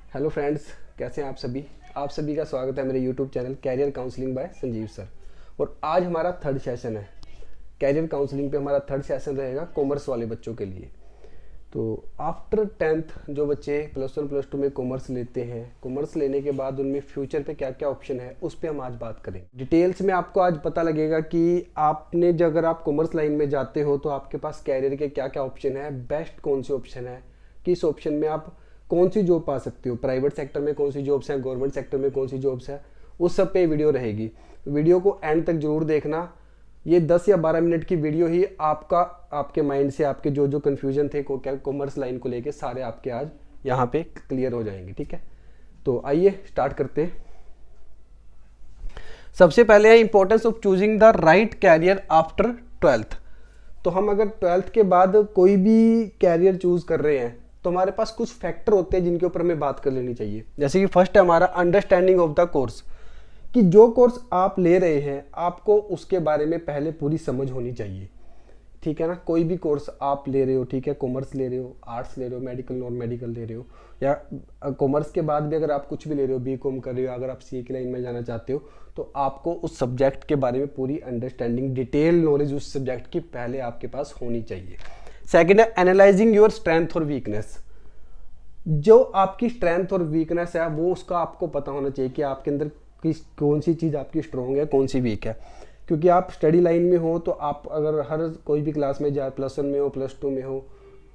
Hello friends, कैसे हैं आप सभी का स्वागत है मेरे YouTube channel career counselling by Sanjeev sir. और आज हमारा थर्ड सेशन है कैरियर काउंसलिंग पे। हमारा थर्ड सेशन रहेगा कॉमर्स वाले बच्चों के लिए। तो आफ्टर 10th जो बच्चे +1 +2 में कॉमर्स लेते हैं, कॉमर्स लेने के बाद उनमें फ्यूचर पे क्या क्या ऑप्शन है उस पर हम आज बात करेंगे डिटेल्स में। आपको आज पता लगेगा कि आपने जो अगर आप कॉमर्स लाइन में जाते हो तो आपके पास कैरियर के क्या क्या ऑप्शन है, बेस्ट कौन से ऑप्शन है, किस ऑप्शन में आप कौन सी जॉब पा सकते हो, प्राइवेट सेक्टर में कौन सी जॉब्स हैं, गवर्नमेंट सेक्टर में कौन सी जॉब्स है, उस सब पे वीडियो रहेगी। वीडियो को एंड तक जरूर देखना। ये 10 या 12 मिनट की वीडियो ही आपके माइंड से आपके जो जो कन्फ्यूजन थे कॉमर्स लाइन को लेके सारे आपके आज यहाँ पे क्लियर हो जाएंगे। ठीक है, तो आइए स्टार्ट करते हैं। सबसे पहले है importance of choosing the right career after 12th। तो हम अगर 12th के बाद कोई भी कैरियर चूज कर रहे हैं तो हमारे पास कुछ फैक्टर होते हैं जिनके ऊपर हमें बात कर लेनी चाहिए। जैसे कि फर्स्ट है हमारा अंडरस्टैंडिंग ऑफ द कोर्स, कि जो कोर्स आप ले रहे हैं आपको उसके बारे में पहले पूरी समझ होनी चाहिए। ठीक है ना, कोई भी कोर्स आप ले रहे हो, ठीक है, कॉमर्स ले रहे हो, आर्ट्स ले रहे हो, मेडिकल नॉन मेडिकल ले रहे हो, या कॉमर्स के बाद भी अगर आप कुछ भी ले रहे हो, बीकॉम कर रहे हो, अगर आप सीए की लाइन में जाना चाहते हो तो आपको उस सब्जेक्ट के बारे में पूरी अंडरस्टैंडिंग, डिटेल नॉलेज उस सब्जेक्ट की पहले आपके पास होनी चाहिए। सेकेंड है एनालाइजिंग योर स्ट्रेंथ और वीकनेस। जो आपकी स्ट्रेंथ और वीकनेस है वो उसका आपको पता होना चाहिए कि आपके अंदर कौन सी चीज़ आपकी स्ट्रॉन्ग है, कौन सी वीक है। क्योंकि आप स्टडी लाइन में हो तो आप अगर हर कोई भी क्लास में जाए, +1 में हो, +2 में हो,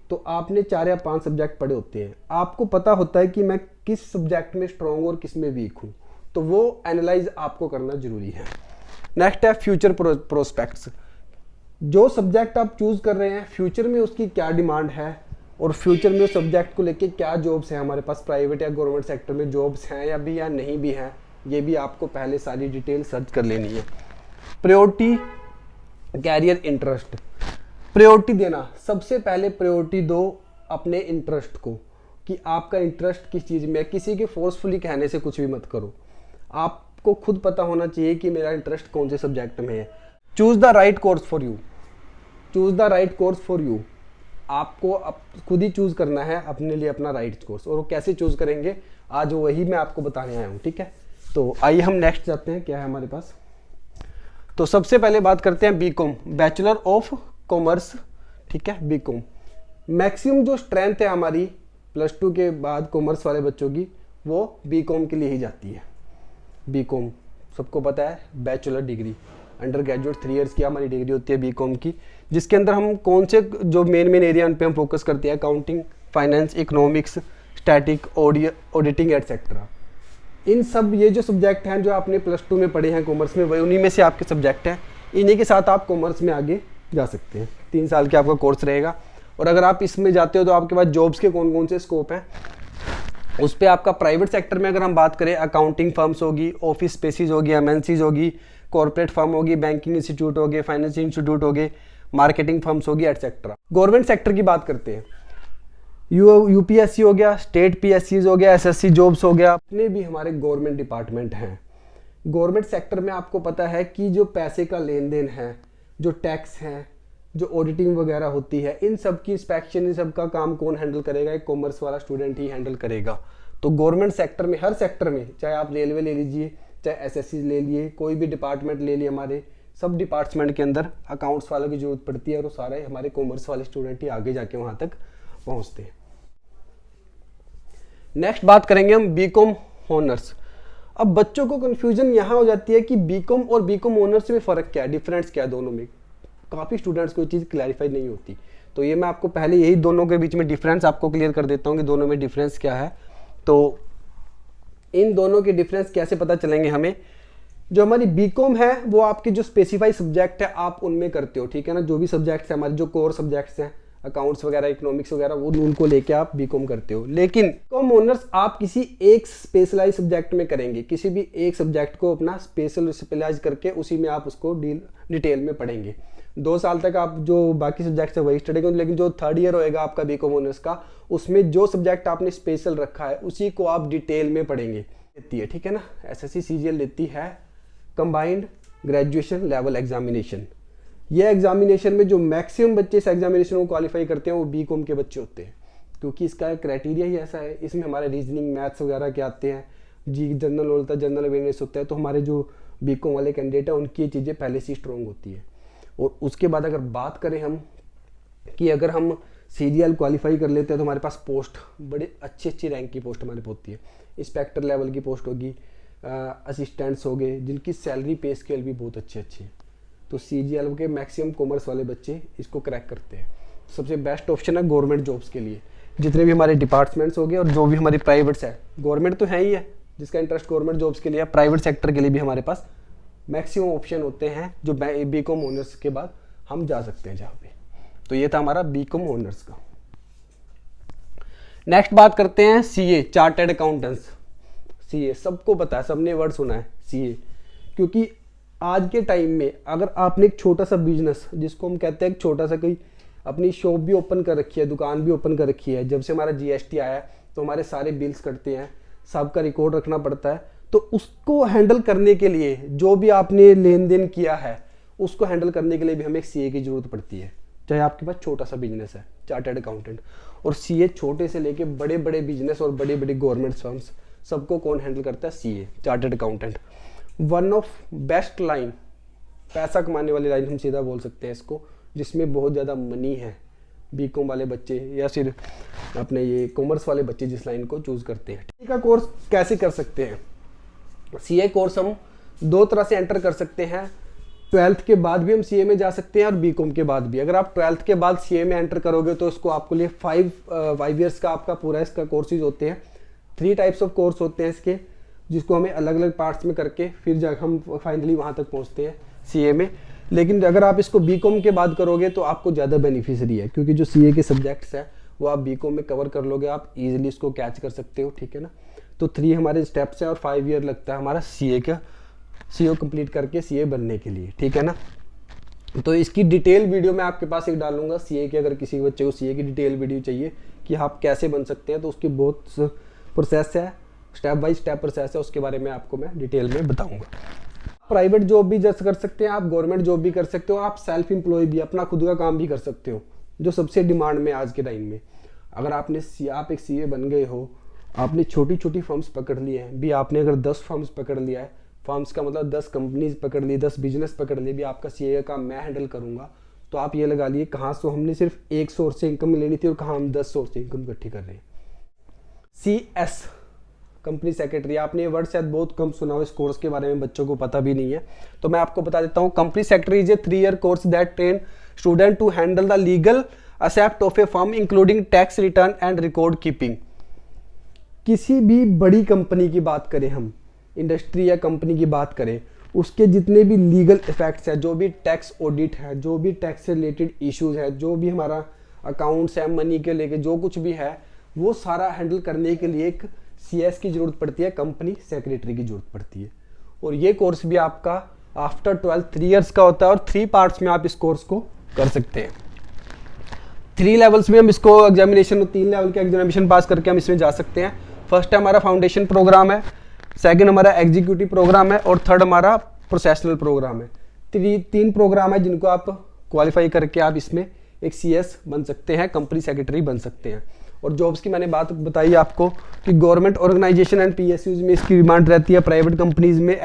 तो आपने 4 या 5 सब्जेक्ट पढ़े होते हैं। आपको पता होता है कि मैं किस सब्जेक्ट में स्ट्रॉन्ग और किस में वीक हूँ, तो वो एनालाइज आपको करना जरूरी है। नेक्स्ट है फ्यूचर प्रोस्पेक्ट्स। जो सब्जेक्ट आप चूज कर रहे हैं फ्यूचर में उसकी क्या डिमांड है और फ्यूचर में उस सब्जेक्ट को लेके क्या जॉब्स हैं हमारे पास, प्राइवेट या गवर्नमेंट सेक्टर में जॉब्स हैं या नहीं भी हैं, ये भी आपको पहले सारी डिटेल सर्च कर लेनी है। प्रायोरिटी कैरियर इंटरेस्ट, प्रायोरिटी देना, सबसे पहले प्रायोरिटी दो अपने इंटरेस्ट को, कि आपका इंटरेस्ट किस चीज़ में है। किसी के फोर्सफुली कहने से कुछ भी मत करो, आपको खुद पता होना चाहिए कि मेरा इंटरेस्ट कौन से सब्जेक्ट में है। Choose the right course for you, choose the right course for you. आपको खुद ही चूज करना है अपने लिए अपना राइट कोर्स, और वो कैसे चूज करेंगे आज वही मैं आपको बताने आया हूँ। ठीक है, तो आइए हम नेक्स्ट जाते हैं, क्या है हमारे पास। तो सबसे पहले बात करते हैं बीकॉम, बैचलर ऑफ कॉमर्स। ठीक है, बीकॉम मैक्सिमम जो स्ट्रेंथ है हमारी +2 के बाद कॉमर्स वाले बच्चों की वो बीकॉम के लिए ही जाती है। बीकॉम सबको पता है, bachelor degree, under graduate 3 years की हमारी डिग्री होती है बीकॉम की, जिसके अंदर हम कौन से जो मेन एरिया उन पे हम फोकस करते हैं, accounting, finance, economics, static, auditing etcetera. इन सब ये जो सब्जेक्ट हैं जो आपने +2 में पढ़े हैं कॉमर्स में, वही उन्हीं में से आपके सब्जेक्ट हैं। इन्हीं के साथ आप कॉमर्स में आगे जा सकते हैं। 3 साल के आपका कोर्स रहेगा, और अगर आप इसमें जाते हो तो आपके पास जॉब्स के कौन कौन से स्कोप हैं उस पर आपका प्राइवेट सेक्टर में अगर हम बात करें, अकाउंटिंग फर्म्स होगी, ऑफिस स्पेसिस होगी, एमएनसीज होगी, कॉर्पोरेट फर्म होगी, बैंकिंग इंस्टीट्यूट होगी, फाइनेंशियल इंस्टीट्यूट होगी, मार्केटिंग फर्म्स होगी, एटसेट्रा। गवर्नमेंट सेक्टर की बात करते हैं, यूपीएससी हो गया, स्टेट पीएससीज हो गया, एसएससी जॉब्स हो गया, अपने भी हमारे गवर्नमेंट डिपार्टमेंट हैं। गवर्नमेंट सेक्टर में आपको पता है कि जो पैसे का लेन देन है, जो टैक्स है, जो ऑडिटिंग वगैरह होती है, इन सब की इंस्पेक्शन, इन सब का काम कौन हैंडल करेगा, एक कॉमर्स वाला स्टूडेंट ही हैंडल करेगा। तो गवर्नमेंट सेक्टर में, हर सेक्टर में, चाहे आप रेलवे ले लीजिए, चाहे एसएससी ले लिए, कोई भी डिपार्टमेंट ले लिए, हमारे सब डिपार्टमेंट के अंदर अकाउंट्स वालों की जरूरत पड़ती है, और वो सारे हमारे कॉमर्स वाले स्टूडेंट ही आगे जाके वहाँ तक पहुँचते हैं। नेक्स्ट बात करेंगे हम बीकॉम ऑनर्स। अब बच्चों को कंफ्यूजन यहाँ हो जाती है कि बीकॉम और बीकॉम ऑनर्स में फ़र्क क्या है, डिफरेंस क्या है दोनों में। काफ़ी स्टूडेंट्स को ये चीज़ क्लैरिफाई नहीं होती, तो ये मैं आपको पहले यही दोनों के बीच में डिफरेंस आपको क्लियर कर देता हूँ कि दोनों में डिफरेंस क्या है। तो इन दोनों के डिफरेंस कैसे पता चलेंगे हमें। जो हमारी बीकॉम है वो आपके जो स्पेसिफाइड सब्जेक्ट है आप उनमें करते हो, ठीक है ना, जो भी सब्जेक्ट्स हैं हमारे, जो कोर सब्जेक्ट्स हैं, अकाउंट्स वगैरह, इकोनॉमिक्स वगैरह, वो उनको लेके आप बीकॉम करते हो। लेकिन बीकॉम ऑनर्स आप किसी एक स्पेशलाइज सब्जेक्ट में करेंगे, किसी भी एक सब्जेक्ट को अपना स्पेशलाइज करके उसी में आप उसको डिटेल में पढ़ेंगे। 2 साल तक आप जो बाकी सब्जेक्ट्स है वही स्टडी करेंगे, लेकिन जो 3rd ईयर होएगा आपका बीकॉम ऑनर्स का, उसमें जो सब्जेक्ट आपने स्पेशल रखा है उसी को आप डिटेल में पढ़ेंगे। देती है, ठीक है ना, एसएससी सीजीएल देती है कंबाइंड ग्रेजुएशन लेवल एग्जामिनेशन। ये एग्जामिनेशन में जो मैक्सिमम बच्चे इस एग्जामिनेशन को क्वालिफाई करते हैं वो बीकॉम के बच्चे होते हैं। क्योंकि इसका क्राइटेरिया ही ऐसा है, इसमें हमारे रीजनिंग मैथ्स वगैरह के आते हैं, जी जनरल नॉलेज होता है, जनरल अवेयरनेस होता है। तो हमारे जो बीकॉम वाले कैंडिडेट हैं उनकी ये चीज़ें पहले से स्ट्रॉन्ग होती है। और उसके बाद अगर बात करें हम कि अगर हम सीजीएल क्वालिफाई कर लेते हैं तो हमारे पास पोस्ट बड़े अच्छी रैंक की पोस्ट हमारे पास होती है। इंस्पेक्टर लेवल की पोस्ट होगी, असिस्टेंट्स हो गए जिनकी सैलरी पे स्केल भी बहुत अच्छी है। तो सीजीएल के मैक्सिमम कॉमर्स वाले बच्चे इसको क्रैक करते हैं। सबसे बेस्ट ऑप्शन है गवर्नमेंट जॉब्स के लिए। जितने भी हमारे डिपार्टमेंट्स हो गए और जो भी हमारी प्राइवेट्स है, गवर्नमेंट तो है ही है जिसका इंटरेस्ट गवर्नमेंट जॉब्स के लिए है, प्राइवेट सेक्टर के लिए भी हमारे पास मैक्सिमम ऑप्शन होते हैं जो बीकॉम ऑनर्स के बाद हम जा सकते हैं जहाँ पे। तो ये था हमारा बीकॉम ऑनर्स का। नेक्स्ट बात करते हैं सीए, चार्टर्ड अकाउंटेंट्स। सीए सबको पता है, सबने वर्ड सुना है सीए, क्योंकि आज के टाइम में अगर आपने एक छोटा सा बिजनेस, जिसको हम कहते हैं छोटा सा कोई अपनी शॉप भी ओपन कर रखी है, दुकान भी ओपन कर रखी है, जब से हमारा जीएसटी आया है तो हमारे सारे बिल्स कटते हैं, सबका रिकॉर्ड रखना पड़ता है। तो उसको हैंडल करने के लिए जो भी आपने लेन देन किया है उसको हैंडल करने के लिए भी हमें एक सीए की जरूरत पड़ती है, चाहे आपके पास छोटा सा बिजनेस है, चार्टर्ड अकाउंटेंट। और सीए छोटे से लेके बड़े बड़े बिजनेस और बड़े बड़े गवर्नमेंट फर्म्स सबको कौन हैंडल करता है? CA, chartered accountant. One of best line, पैसा कमाने वाली लाइन हम सीधा बोल सकते हैं इसको, जिसमें बहुत ज़्यादा मनी है। बीकॉम वाले बच्चे या फिर अपने ये कॉमर्स वाले बच्चे जिस लाइन को चूज करते हैं। सीए का कोर्स कैसे कर सकते हैं? सीए कोर्स हम दो तरह से एंटर कर सकते हैं। 12th के बाद भी हम सीए में जा सकते हैं और बीकॉम के बाद भी। अगर आप 12th के बाद सीए में एंटर करोगे तो इसको आपको लिए 5 ईयर्स का आपका पूरा इसका कोर्सेज होते हैं। 3 टाइप्स ऑफ कोर्स होते हैं इसके, जिसको हमें अलग अलग पार्ट्स में करके फिर जाकर हम फाइनली वहाँ तक पहुँचते हैं सीए में। लेकिन अगर आप इसको बीकॉम के बाद करोगे तो आपको ज़्यादा बेनिफिशियरी है, क्योंकि जो सीए के सब्जेक्ट्स हैं वो आप बीकॉम में कवर कर लोगे, आप इजीली इसको कैच कर सकते हो, ठीक है ना। तो 3 हमारे स्टेप्स हैं और 5 ईयर लगता है हमारा सीए का, सीए कंप्लीट करके सीए बनने के लिए, ठीक है ना। तो इसकी डिटेल वीडियो मैं आपके पास एक डालूंगा सीए की, अगर किसी बच्चे को सीए की डिटेल वीडियो चाहिए कि आप कैसे बन सकते हैं तो उसकी बहुत प्रोसेस है, स्टेप बाय स्टेप प्रोसेस है, उसके बारे में आपको मैं डिटेल में बताऊंगा। प्राइवेट जॉब भी जस्ट कर सकते हैं आप, गवर्नमेंट जॉब भी कर सकते हो, आप सेल्फ एम्प्लॉय भी, अपना खुद का काम भी कर सकते हो, जो सबसे डिमांड में आज के टाइम में। अगर आप एक सीए बन गए हो, आपने छोटी छोटी फर्म्स पकड़ लिए हैं भी, आपने अगर 10 फर्म्स पकड़ लिया है, फर्म्स का मतलब 10 कंपनीज पकड़ ली, 10 बिजनेस पकड़ लिए भी, आपका सीए का काम मैं हैंडल करूंगा, तो आप ये लगा लिए कहाँ से हमने सिर्फ एक सोर्स से इनकम लेनी थी और कहाँ हम 10 सोर्स से इनकम इकट्ठी कर रहे हैं। CS कंपनी सेक्रेटरी, आपने ये वर्ड शायद बहुत कम सुना हो, इस कोर्स के बारे में बच्चों को पता भी नहीं है, तो मैं आपको बता देता हूँ। Company secretary is a 3-year course that train student to handle the legal aspect of a firm including tax return and record keeping. किसी भी बड़ी कंपनी की बात करें, हम इंडस्ट्री या कंपनी की बात करें, उसके जितने भी लीगल इफेक्ट्स है, जो भी टैक्स ऑडिट है, जो भी टैक्स से रिलेटेड इश्यूज है, जो भी हमारा अकाउंट्स है, मनी के लेके जो कुछ भी है, वो सारा हैंडल करने के लिए एक CS की जरूरत पड़ती है, कंपनी सेक्रेटरी की जरूरत पड़ती है। और ये कोर्स भी आपका आफ्टर 12 3 ईयर्स का होता है और 3 पार्ट्स में आप इस कोर्स को कर सकते हैं। 3 लेवल्स में हम इसको एग्जामिनेशन, 3 लेवल के एग्जामिनेशन पास करके हम इसमें जा सकते हैं। फर्स्ट हमारा फाउंडेशन प्रोग्राम है, सेकंड हमारा एग्जीक्यूटिव प्रोग्राम है और थर्ड हमारा प्रोफेशनल प्रोग्राम है। 3 प्रोग्राम है जिनको आप क्वालिफाई करके आप इसमें एक CS बन सकते हैं, कंपनी सेक्रेटरी बन सकते हैं। और जॉब्स की मैंने बात बताई आपको कि गवर्नमेंट ऑर्गेनाइजेशन एंड PSUs में इसकी डिमांड रहती है, प्राइवेट कंपनीज में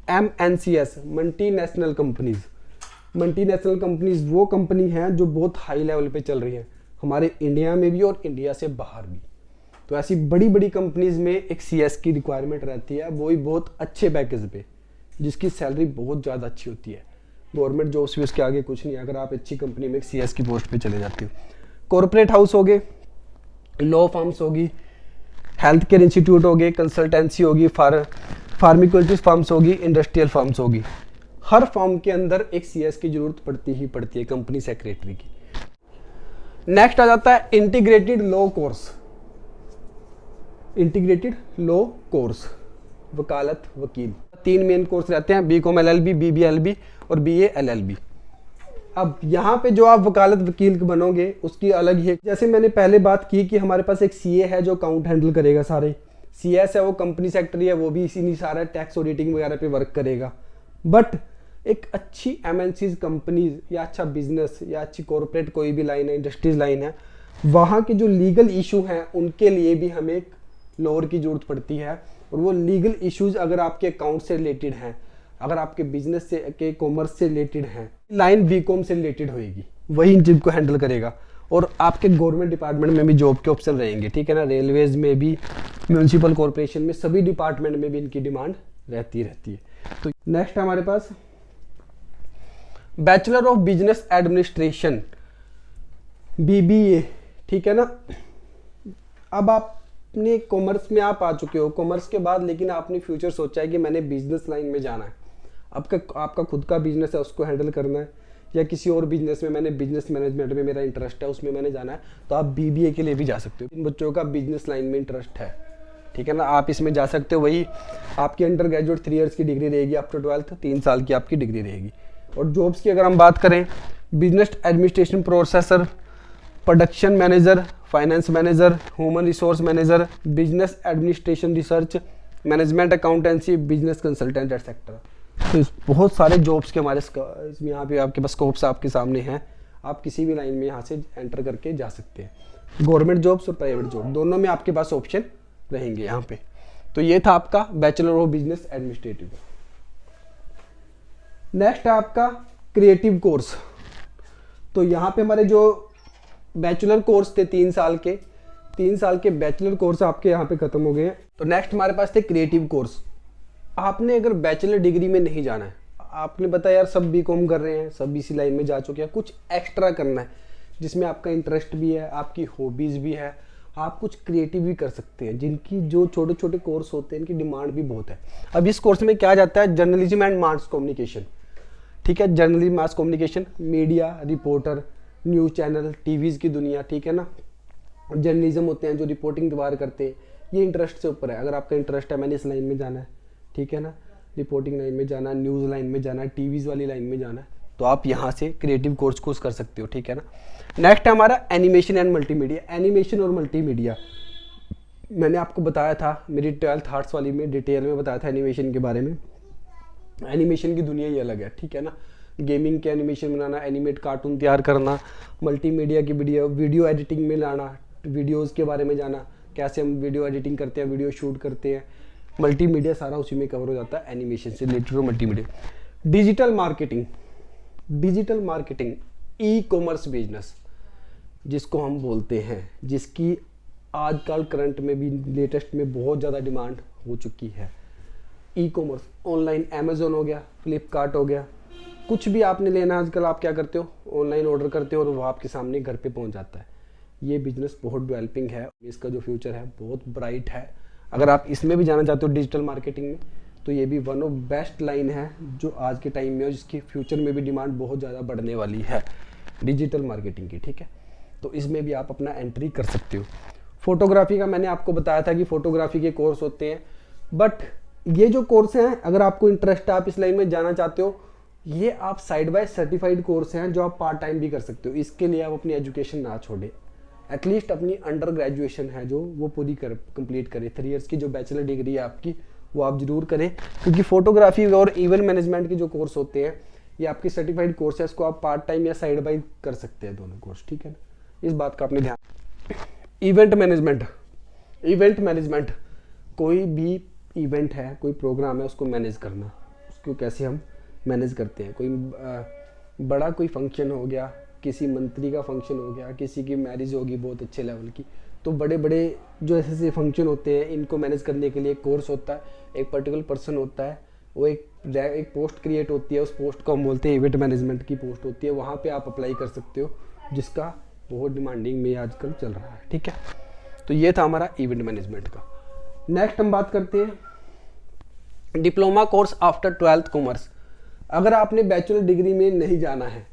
MNCs multinational companies. Multinational companies वो कंपनी हैं जो बहुत हाई लेवल पे चल रही हैं, हमारे इंडिया में भी और इंडिया से बाहर भी। तो ऐसी बड़ी बड़ी कंपनीज में एक CS की रिक्वायरमेंट रहती है, वो भी बहुत अच्छे पैकेज पे, जिसकी सैलरी बहुत ज़्यादा अच्छी होती है। गवर्नमेंट जॉब्स भी उसके आगे कुछ नहीं, अगर आप अच्छी कंपनी में एक CS की पोस्ट पे चले जाते हो। कॉर्पोरेट हाउस हो गए, लॉ फर्म्स होगी, हेल्थ केयर इंस्टीट्यूट हो गए, कंसल्टेंसी होगी, फार्मास्यूटिकल्स फर्म्स होगी, इंडस्ट्रियल फर्म्स होगी। हर फर्म के अंदर एक CS की जरूरत पड़ती ही पड़ती है, कंपनी सेक्रेटरी की। नेक्स्ट आ जाता है integrated law course. Integrated law course, वकालत वकील। 3 मेन कोर्स रहते हैं, BCom LLB, BBLB और BA LLB। अब यहाँ पे जो आप वकालत वकील बनोगे उसकी अलग ही है। जैसे मैंने पहले बात की कि हमारे पास एक CA है जो अकाउंट हैंडल करेगा सारे, CS है वो कंपनी सेक्रेटरी है, वो भी इसी नहीं सारा टैक्स ऑडिटिंग वगैरह पे वर्क करेगा। बट एक अच्छी MNCs कंपनीज या अच्छा बिजनेस या अच्छी कॉर्पोरेट कोई भी लाइन है, इंडस्ट्रीज लाइन है, वहाँ के जो लीगल इशू हैं उनके लिए भी हमें एक लॉयर की ज़रूरत पड़ती है। और वो लीगल इश्यूज अगर आपके अकाउंट से रिलेटेड हैं, अगर आपके बिजनेस से के कॉमर्स से रिलेटेड हैं, लाइन बीकॉम से रिलेटेड होएगी, वही इन चीज़ को हैंडल करेगा। और आपके गवर्नमेंट डिपार्टमेंट में भी जॉब के ऑप्शन रहेंगे, ठीक है ना, रेलवेज में भी, म्यूनसिपल कॉरपोरेशन में, सभी डिपार्टमेंट में भी इनकी डिमांड रहती है। तो नेक्स्ट हमारे पास bachelor of business administration, BBA, ठीक है ना। अब आपने कॉमर्स में आप आ चुके हो, कॉमर्स के बाद लेकिन आपने फ्यूचर सोचा है कि मैंने बिजनेस लाइन में जाना है, आपका खुद का बिजनेस है, उसको हैंडल करना है, या किसी और बिजनेस में, मैंने बिजनेस मैनेजमेंट में मेरा इंटरेस्ट है, उसमें मैंने जाना है, तो आप BBA के लिए भी जा सकते हो। इन बच्चों का बिजनेस लाइन में इंटरेस्ट है, ठीक है ना, आप इसमें जा सकते हो। वही आपकी अंडर ग्रेजुएट 3 इयर्स की डिग्री रहेगी, आफ्टर 12th 3 साल की आपकी डिग्री रहेगी। और जॉब्स की अगर हम बात करें, business administration processor, production manager, finance manager, human resource manager, business administration research, management accountancy, business consultant etcetera. तो बहुत सारे जॉब्स के हमारे इसमें यहाँ पे आपके पास स्कोप्स आपके सामने हैं, आप किसी भी लाइन में यहाँ से एंटर करके जा सकते हैं। गवर्नमेंट जॉब्स और प्राइवेट जॉब दोनों में आपके पास ऑप्शन रहेंगे यहाँ पे। तो ये था आपका bachelor of business administrative. Next है आपका क्रिएटिव कोर्स। तो यहाँ पे हमारे जो बैचलर कोर्स थे 3 साल के बैचलर कोर्स आपके यहाँ पे खत्म हो गए हैं। तो नेक्स्ट हमारे पास थे क्रिएटिव कोर्स। आपने अगर बैचलर डिग्री में नहीं जाना है, आपने बताया यार सब बीकॉम कर रहे हैं, सब इसी लाइन में जा चुके हैं, कुछ एक्स्ट्रा करना है जिसमें आपका इंटरेस्ट भी है, आपकी हॉबीज़ भी है, आप कुछ क्रिएटिव भी कर सकते हैं, जिनकी जो छोटे छोटे कोर्स होते हैं इनकी डिमांड भी बहुत है। अब इस कोर्स में क्या जाता है, जर्नलिज्म एंड मास कम्युनिकेशन, ठीक है, journalism mass communication, media reporter, news channel, TVs की दुनिया, ठीक है ना, जर्नलिज्म होते हैं जो रिपोर्टिंग द्वारा करते हैं, ये इंटरेस्ट से ऊपर है। अगर आपका इंटरेस्ट है मैंने इस लाइन में जाना है, ठीक है ना, रिपोर्टिंग लाइन में जाना है, न्यूज़ लाइन में जाना है, टीवीज़ वाली लाइन में जाना है, तो आप यहाँ से क्रिएटिव कोर्स कर सकते हो, ठीक है ना। नेक्स्ट है हमारा एनिमेशन एंड मल्टीमीडिया। एनिमेशन और मल्टीमीडिया मैंने आपको बताया था, मेरी 12th आर्ट्स वाली में डिटेल में बताया था एनिमेशन के बारे में। एनिमेशन की दुनिया ही अलग है, ठीक है ना, गेमिंग के एनिमेशन बनाना, एनिमेट कार्टून तैयार करना, मल्टीमीडिया की वीडियो एडिटिंग में लाना, वीडियोज़ के बारे में जाना, कैसे हम वीडियो एडिटिंग करते हैं, वीडियो शूट करते हैं, मल्टीमीडिया सारा उसी में कवर हो जाता है, एनिमेशन से रिलेटेड हो multimedia. Digital marketing, e commerce business जिसको हम बोलते हैं, जिसकी आजकल करंट में भी लेटेस्ट में बहुत ज़्यादा डिमांड हो चुकी है। ई कॉमर्स ऑनलाइन, अमेजोन हो गया, फ्लिपकार्ट हो गया, कुछ भी आपने लेना आजकल आप क्या करते हो, ऑनलाइन ऑर्डर करते हो और वो आपके सामने घर पे पहुंच जाता है। ये बिजनेस बहुत डेवलपिंग है, इसका जो फ्यूचर है बहुत ब्राइट है। अगर आप इसमें भी जाना चाहते हो डिजिटल मार्केटिंग में, तो ये भी वन ऑफ बेस्ट लाइन है जो आज के टाइम में और जिसकी फ्यूचर में भी डिमांड बहुत ज़्यादा बढ़ने वाली है डिजिटल मार्केटिंग की, ठीक है। तो इसमें भी आप अपना एंट्री कर सकते हो। फोटोग्राफी का मैंने आपको बताया था कि फोटोग्राफी के कोर्स होते हैं, बट ये जो कोर्स हैं अगर आपको इंटरेस्ट है, आप इस लाइन में जाना चाहते हो, ये आप साइड बाय सर्टिफाइड कोर्स हैं जो आप पार्ट टाइम भी कर सकते हो। इसके लिए आप अपनी एजुकेशन ना छोड़े, एटलीस्ट अपनी अंडर ग्रेजुएशन है जो वो पूरी कंप्लीट करें। 3 इयर्स की जो बैचलर डिग्री है आपकी वो आप जरूर करें, क्योंकि फोटोग्राफी और इवेंट मैनेजमेंट के जो कोर्स होते हैं ये आपकी सर्टिफाइड कोर्स है, इसको आप पार्ट टाइम या साइड बाय कर सकते हैं दोनों कोर्स, ठीक है ना, इस बात का आपने ध्यान। इवेंट मैनेजमेंट कोई भी इवेंट है, कोई प्रोग्राम है, उसको मैनेज करना, उसको कैसे हम मैनेज करते हैं। कोई बड़ा कोई फंक्शन हो गया, किसी मंत्री का फंक्शन हो गया, किसी की मैरिज होगी बहुत अच्छे लेवल की, तो बड़े बड़े जो ऐसे फंक्शन होते हैं इनको मैनेज करने के लिए एक कोर्स होता है, एक पर्टिकुलर पर्सन होता है, वो एक पोस्ट क्रिएट होती है, उस पोस्ट को हम बोलते हैं इवेंट मैनेजमेंट की पोस्ट होती है, वहाँ पे आप अप्लाई कर सकते हो, जिसका बहुत डिमांडिंग में आजकल चल रहा है, ठीक है। तो ये था हमारा इवेंट मैनेजमेंट का। नेक्स्ट हम बात करते हैं diploma course after 12th commerce. अगर आपने बैचलर डिग्री में नहीं जाना है,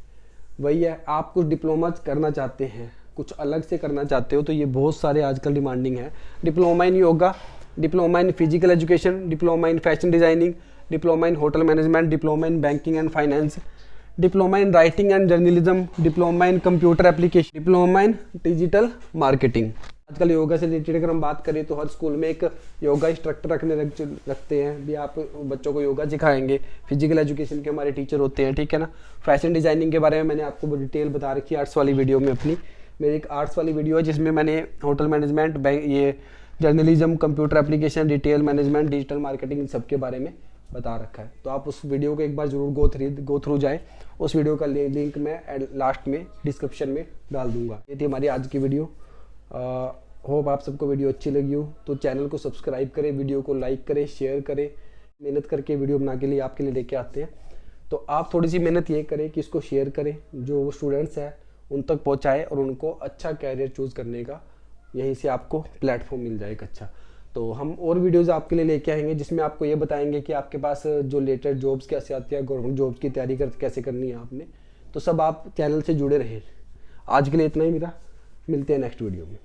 वही है, आप कुछ डिप्लोमा करना चाहते हैं, कुछ अलग से करना चाहते हो, तो ये बहुत सारे आजकल डिमांडिंग है। Diploma in yoga, diploma in physical education, diploma in fashion designing, diploma in hotel management, diploma in banking and finance, diploma in writing and journalism, diploma in computer application, diploma in digital marketing. आजकल योगा से related अगर हम बात करें तो हर school में एक yoga instructor रखते हैं भी, आप बच्चों को योगा सिखाएंगे। फिजिकल एजुकेशन के हमारे टीचर होते हैं, ठीक है ना। फैशन डिजाइनिंग के बारे में मैंने आपको डिटेल बता रखी है आर्ट्स वाली वीडियो में अपनी, मेरी एक आर्ट्स वाली वीडियो है जिसमें मैंने होटल मैनेजमेंट, बैंक, ये journalism, computer application, retail management, digital marketing, इन सब के बारे में बता रखा है। तो आप उस वीडियो को एक बार जरूर गो थ्रू जाएं। उस वीडियो का लिंक मैं लास्ट में डिस्क्रिप्शन में डाल दूंगा। ये थी हमारी आज की वीडियो। होप आप सबको वीडियो अच्छी लगी हो। तो चैनल को सब्सक्राइब करें, वीडियो को लाइक करें, शेयर करें। मेहनत करके वीडियो बना के लिए आपके लिए लेके आते हैं, तो आप थोड़ी सी मेहनत ये करें कि इसको शेयर करें, जो स्टूडेंट्स हैं उन तक पहुँचाएँ और उनको अच्छा कैरियर चूज़ करने का यहीं से आपको प्लेटफॉर्म मिल जाए एक अच्छा। तो हम और वीडियोज़ आपके लिए लेके आएंगे जिसमें आपको ये बताएंगे कि आपके पास जो लेटेस्ट जॉब्स कैसे आती है, गवर्नमेंट जॉब्स की तैयारी कैसे करनी है आपने। तो सब आप चैनल से जुड़े रहें। आज के लिए इतना ही मेरा, मिलते हैं नेक्स्ट वीडियो में।